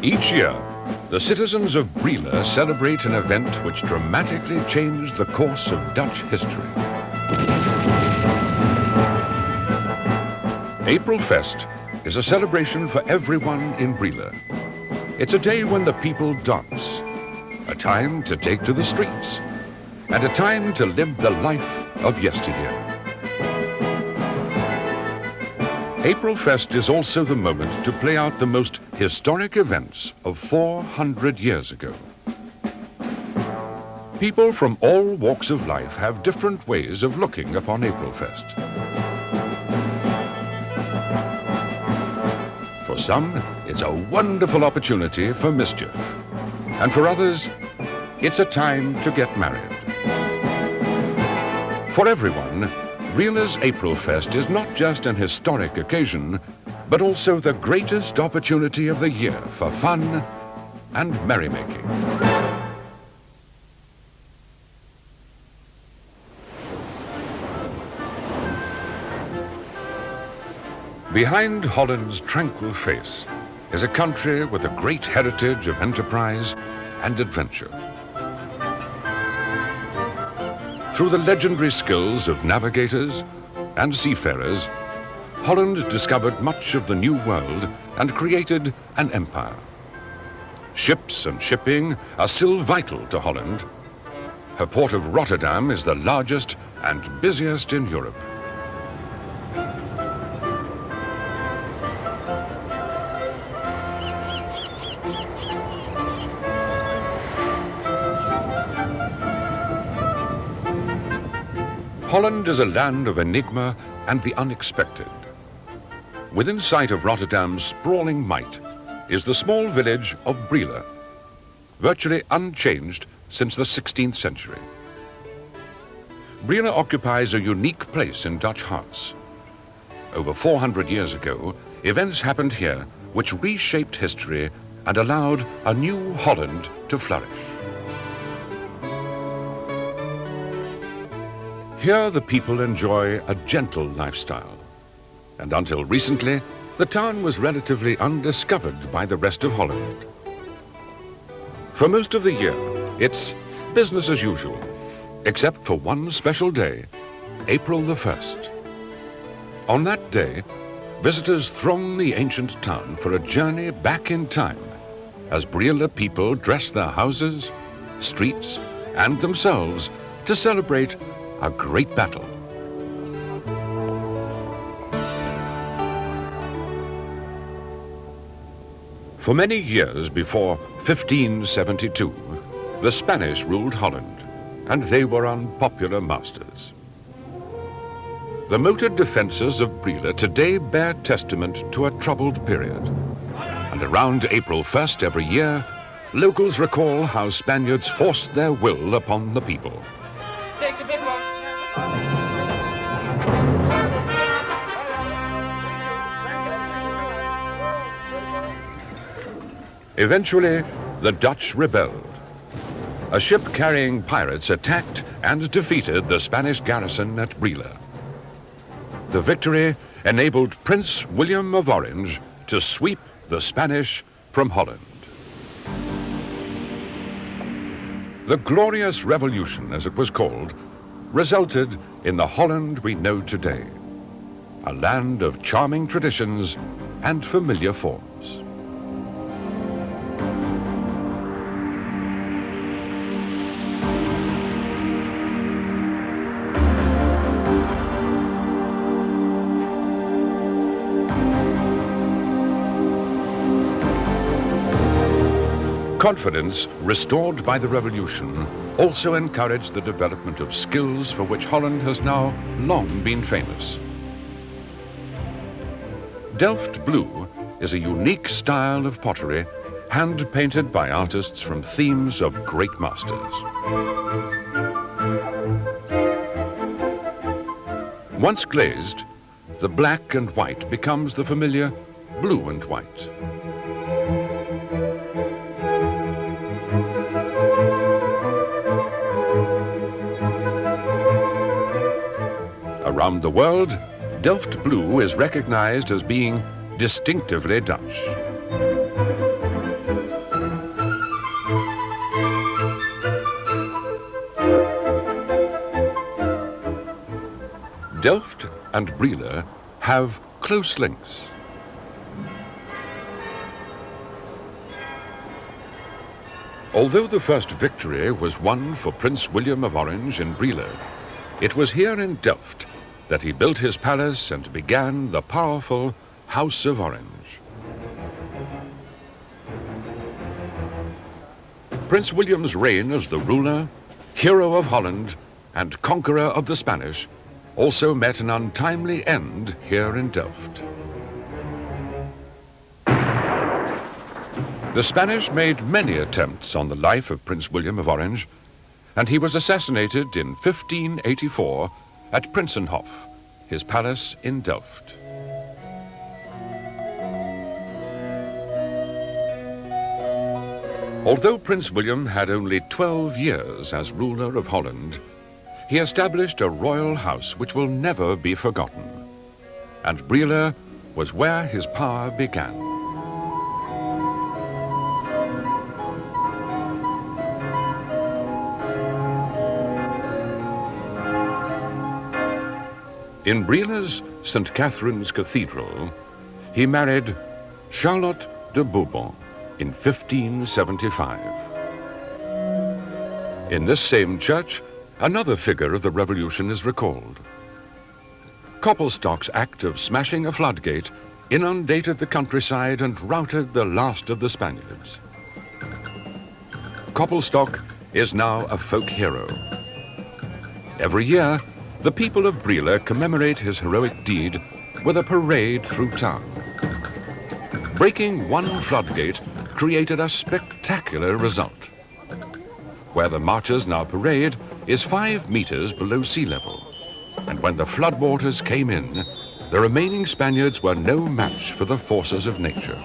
Each year, the citizens of Brielle celebrate an event which dramatically changed the course of Dutch history. Aprilfeest is a celebration for everyone in Brielle. It's a day when the people dance, a time to take to the streets, and a time to live the life of yesteryear. Aprilfeest is also the moment to play out the most historic events of 400 years ago. People from all walks of life have different ways of looking upon Aprilfeest. For some, it's a wonderful opportunity for mischief. And for others, it's a time to get married. For everyone, Brielle's Aprilfeest is not just an historic occasion, but also the greatest opportunity of the year for fun and merrymaking. Behind Holland's tranquil face is a country with a great heritage of enterprise and adventure. Through the legendary skills of navigators and seafarers, Holland discovered much of the New World and created an empire. Ships and shipping are still vital to Holland. Her port of Rotterdam is the largest and busiest in Europe. Holland is a land of enigma and the unexpected. Within sight of Rotterdam's sprawling might is the small village of Brielle, virtually unchanged since the 16th century. Brielle occupies a unique place in Dutch hearts. Over 400 years ago, events happened here which reshaped history and allowed a new Holland to flourish. Here the people enjoy a gentle lifestyle, and until recently, the town was relatively undiscovered by the rest of Holland. For most of the year, it's business as usual, except for one special day, April the 1st. On that day, visitors throng the ancient town for a journey back in time, as Brielle people dress their houses, streets, and themselves to celebrate a great battle. For many years before 1572, the Spanish ruled Holland, and they were unpopular masters. The moated defenses of Brielle today bear testament to a troubled period. And around April 1st every year, locals recall how Spaniards forced their will upon the people. Take the big one. Eventually, the Dutch rebelled. A ship carrying pirates attacked and defeated the Spanish garrison at Brielle. The victory enabled Prince William of Orange to sweep the Spanish from Holland. The Glorious Revolution, as it was called, resulted in the Holland we know today, a land of charming traditions and familiar forms. Confidence restored by the revolution also encouraged the development of skills for which Holland has now long been famous. Delft blue is a unique style of pottery hand-painted by artists from themes of great masters. Once glazed, the black and white becomes the familiar blue and white. Around the world, Delft blue is recognized as being distinctively Dutch. Delft and Brielle have close links. Although the first victory was won for Prince William of Orange in Brielle, it was here in Delft that he built his palace and began the powerful House of Orange. Prince William's reign as the ruler, hero of Holland, and conqueror of the Spanish also met an untimely end here in Delft. The Spanish made many attempts on the life of Prince William of Orange, and he was assassinated in 1584 at Prinsenhof, his palace in Delft. Although Prince William had only 12 years as ruler of Holland, he established a royal house which will never be forgotten. And Brielle was where his power began. In Brielle's St. Catherine's Cathedral, he married Charlotte de Bourbon in 1575. In this same church, another figure of the Revolution is recalled. Koppelstock's act of smashing a floodgate inundated the countryside and routed the last of the Spaniards. Koppelstock is now a folk hero. Every year, the people of Brielle commemorate his heroic deed with a parade through town. Breaking one floodgate created a spectacular result. Where the marchers now parade is 5 meters below sea level, and when the floodwaters came in, the remaining Spaniards were no match for the forces of nature.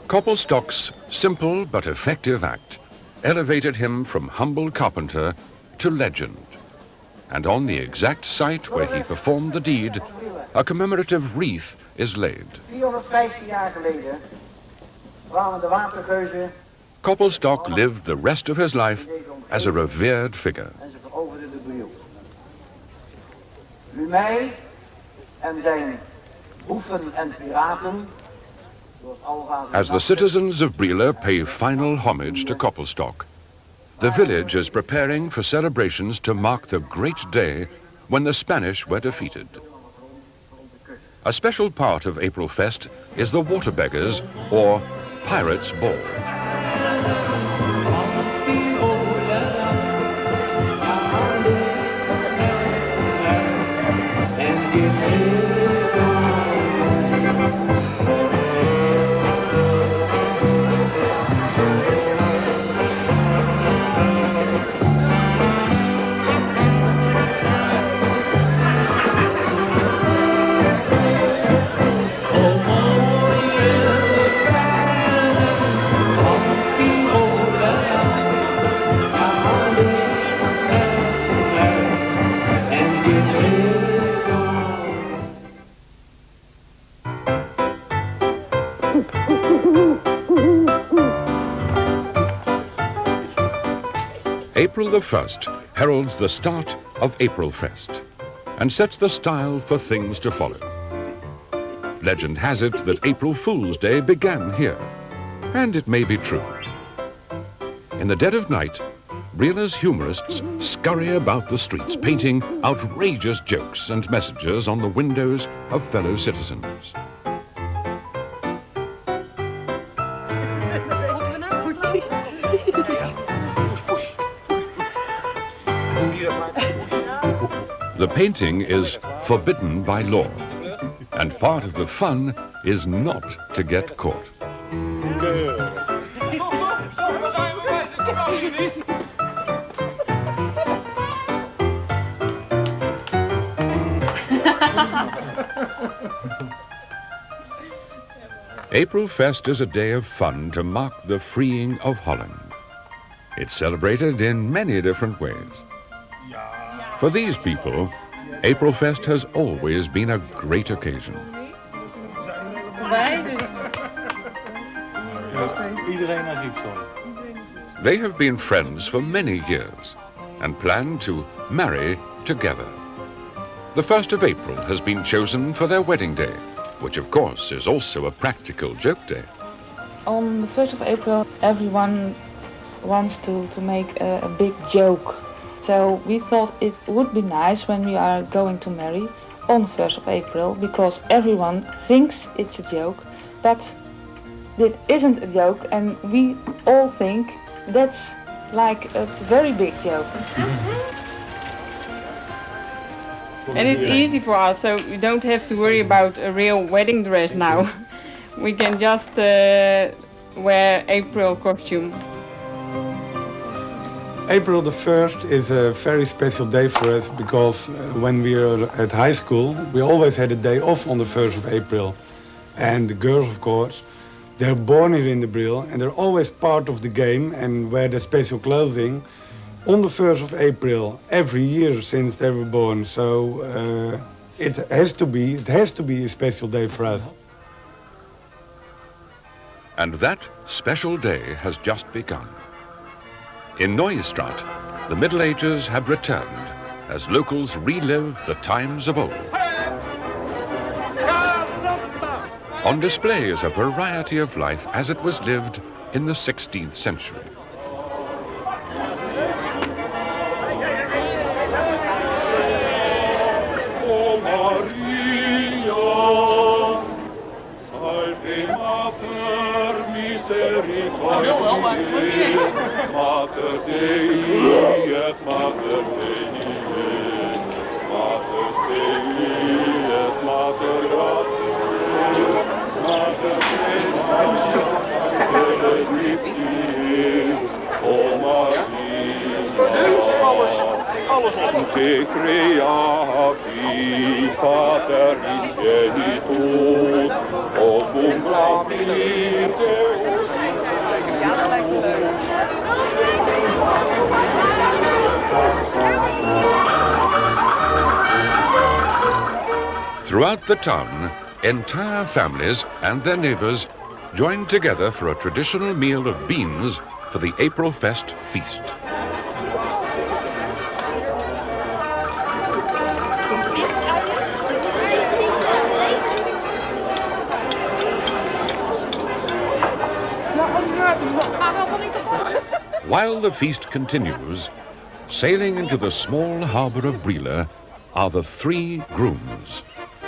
Koppelstock's simple but effective act elevated him from humble carpenter to legend. And on the exact site where he performed the deed, a commemorative wreath is laid. 450 jaar geleden kwamen de Watergeuzen. Koppelstock lived the rest of his life as a revered figure. En ze veroverden de Briel. Nu mij en zijn boeven en piraten. As the citizens of Brielle pay final homage to Koppelstock, the village is preparing for celebrations to mark the great day when the Spanish were defeated. A special part of Aprilfeest is the Waterbeggars, or Pirates' Ball. April the 1st heralds the start of Aprilfeest and sets the style for things to follow. Legend has it that April Fool's Day began here, and it may be true. In the dead of night, Brielle's humorists scurry about the streets, painting outrageous jokes and messages on the windows of fellow citizens. The painting is forbidden by law, and part of the fun is not to get caught. Aprilfeest is a day of fun to mark the freeing of Holland. It's celebrated in many different ways. For these people, Aprilfeest has always been a great occasion. Iedereen naar Griepsel. They have been friends for many years and plan to marry together. The 1st of April has been chosen for their wedding day, which of course is also a practical joke day. On the 1st of April, everyone wants to make a big joke. So we thought it would be nice when we are going to marry on the 1st of April, because everyone thinks it's a joke, but it isn't a joke, and we all think that's like a very big joke. And it's easy for us, so we don't have to worry about a real wedding dress now. We can just wear April costume. April the 1st is a very special day for us because when we were at high school, we always had a day off on the 1st of April. And the girls, of course, they're born here in Den Briel and they're always part of the game and wear their special clothing on the 1st of April every year since they were born. So it has to be a special day for us. And that special day has just begun. In Straat, the Middle Ages have returned as locals relive the times of old. On display is a variety of life as it was lived in the 16th century. Te creavi, pater ingenitus, opum gravir Deus. Throughout the town, entire families and their neighbors joined together for a traditional meal of beans for the Aprilfeest feast. While the feast continues, sailing into the small harbor of Brielle are the 3 grooms,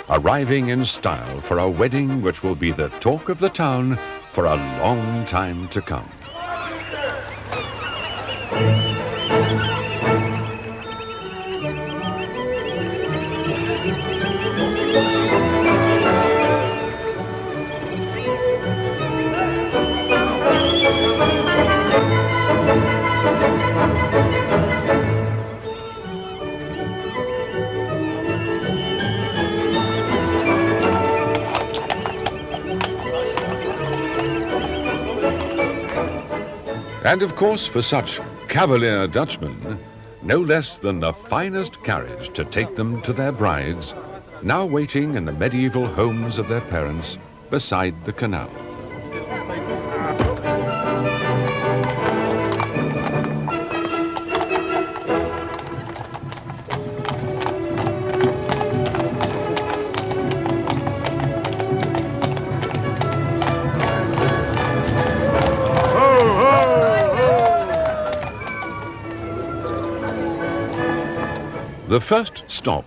arriving in style for a wedding which will be the talk of the town for a long time to come. And of course, for such cavalier Dutchmen, no less than the finest carriage to take them to their brides, now waiting in the medieval homes of their parents beside the canal. The first stop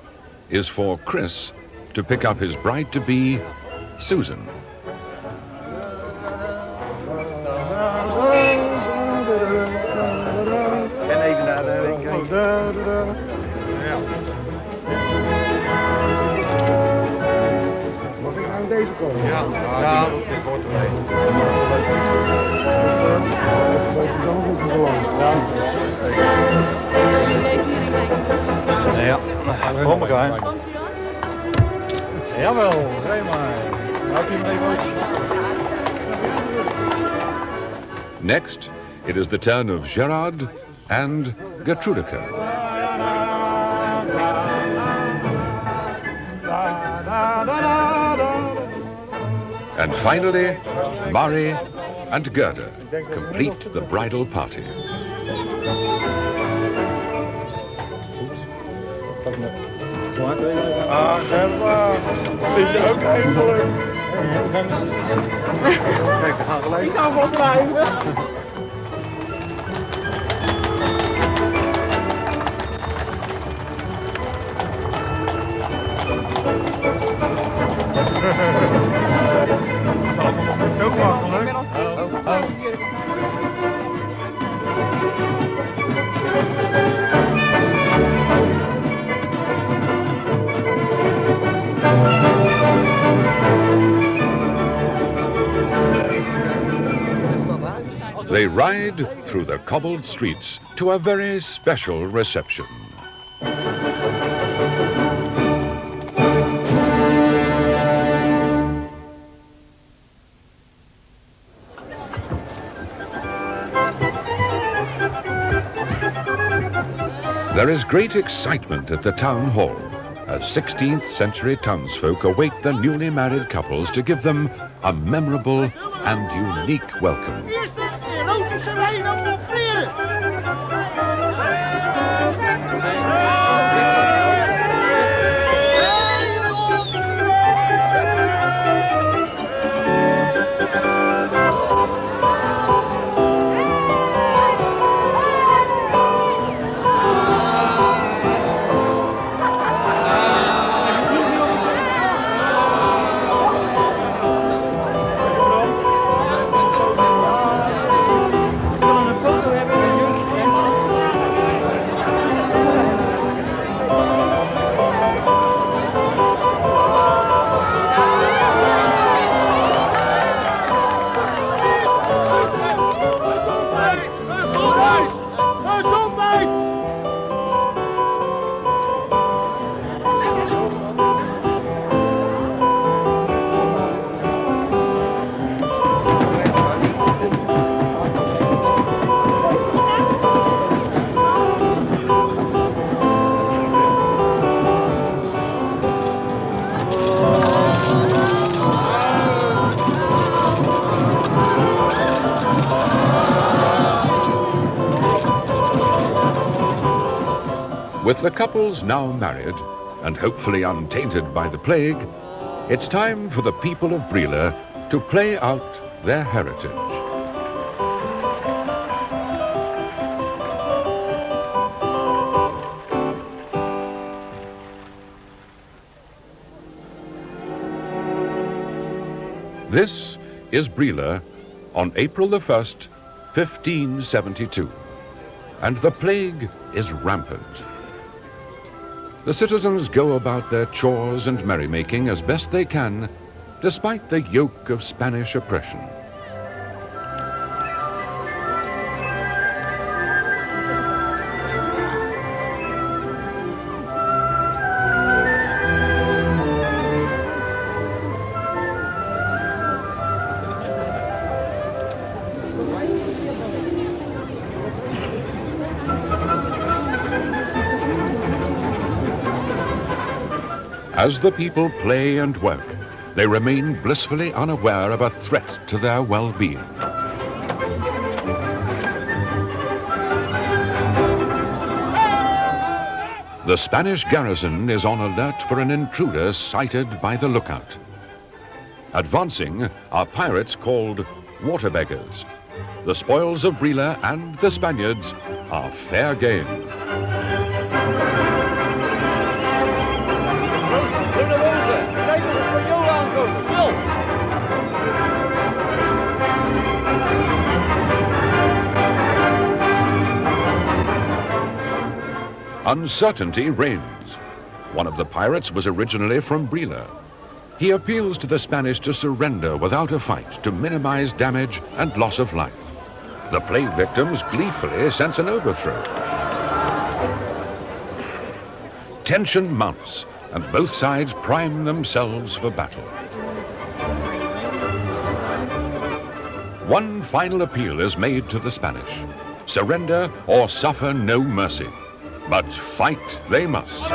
is for Chris to pick up his bride-to-be, Susan. En even naar de kijken. Mag ik aan deze komen? Ja, dat is hoort erbij. Ja, kom elkaar. Jawel, rij maar. Houd je hem even uit. Next, it is the turn of Gerard and Gertrudeke. And finally, Marie and Gerda complete the bridal party. Ah, Gerda. Vind je ook eindelijk? Kijk, we gaan gelijk. Ik zou wel schrijven. Zo makkelijk. They ride through the cobbled streets to a very special reception. There is great excitement at the town hall as 16th century townsfolk await the newly married couples to give them a memorable and unique welcome. With the couples now married and hopefully untainted by the plague, it's time for the people of Brielle to play out their heritage. This is Brielle on April the 1st, 1572, and the plague is rampant. The citizens go about their chores and merrymaking as best they can, despite the yoke of Spanish oppression. As the people play and work, they remain blissfully unaware of a threat to their well-being. The Spanish garrison is on alert for an intruder sighted by the lookout. Advancing are pirates called water beggars. The spoils of Brielle and the Spaniards are fair game. Uncertainty reigns. One of the pirates was originally from Brielle. He appeals to the Spanish to surrender without a fight to minimize damage and loss of life. The plague victims gleefully sense an overthrow. Tension mounts, and both sides prime themselves for battle. One final appeal is made to the Spanish. Surrender or suffer no mercy. But fight they must.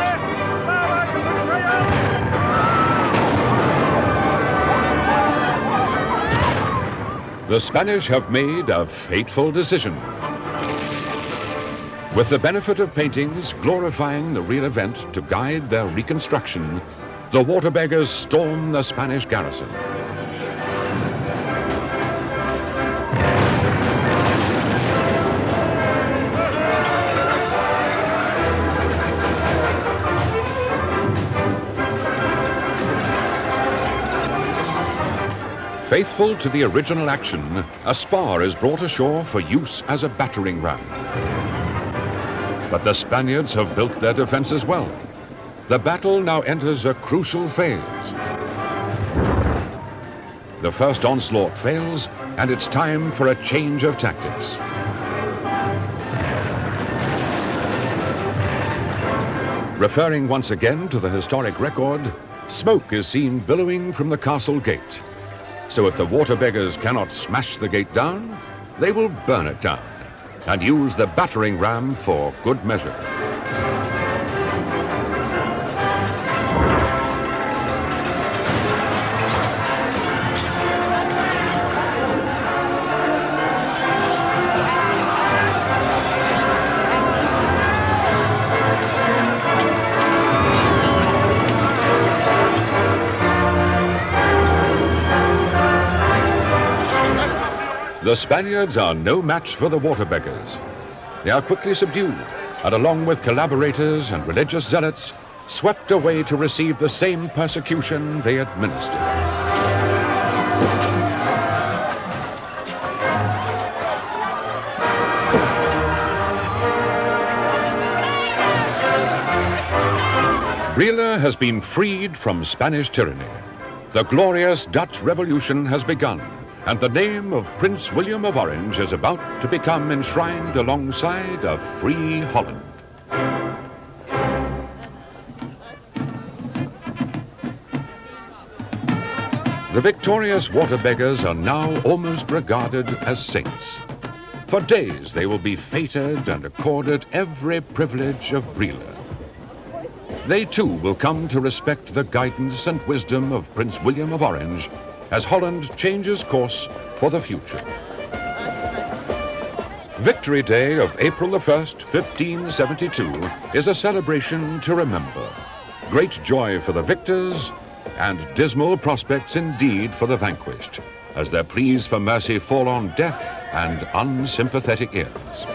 The Spanish have made a fateful decision. With the benefit of paintings glorifying the real event to guide their reconstruction, the water beggars storm the Spanish garrison. Faithful to the original action, a spar is brought ashore for use as a battering ram. But the Spaniards have built their defenses well. The battle now enters a crucial phase. The first onslaught fails, and it's time for a change of tactics. Referring once again to the historic record, smoke is seen billowing from the castle gate. So if the water beggars cannot smash the gate down, they will burn it down and use the battering ram for good measure. The Spaniards are no match for the water beggars. They are quickly subdued, and along with collaborators and religious zealots, swept away to receive the same persecution they administered. Brielle has been freed from Spanish tyranny. The glorious Dutch Revolution has begun, and the name of Prince William of Orange is about to become enshrined alongside a free Holland. The victorious water beggars are now almost regarded as saints. For days they will be feted and accorded every privilege of Brielle. They too will come to respect the guidance and wisdom of Prince William of Orange as Holland changes course for the future. Victory Day of April the 1st, 1572 is a celebration to remember. Great joy for the victors and dismal prospects indeed for the vanquished, as their pleas for mercy fall on deaf and unsympathetic ears.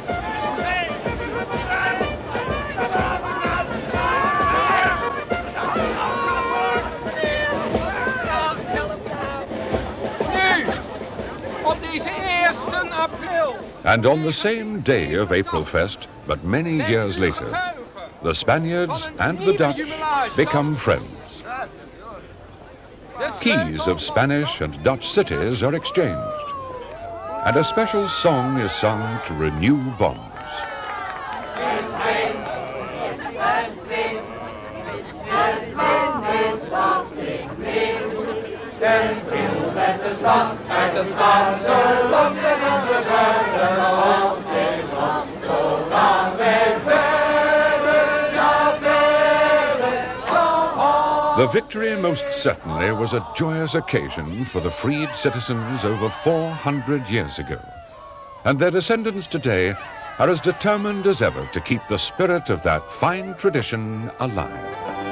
And on the same day of Aprilfeest, but many years later, the Spaniards and the Dutch become friends. Keys of Spanish and Dutch cities are exchanged, and a special song is sung to renew bonds. Den Briel met de stad, uit de Spaanse land en aan de verder land is land. Zo gaan wij verder, ja verder. The victory most certainly was a joyous occasion for the freed citizens over 400 years ago. And their descendants today are as determined as ever to keep the spirit of that fine tradition alive.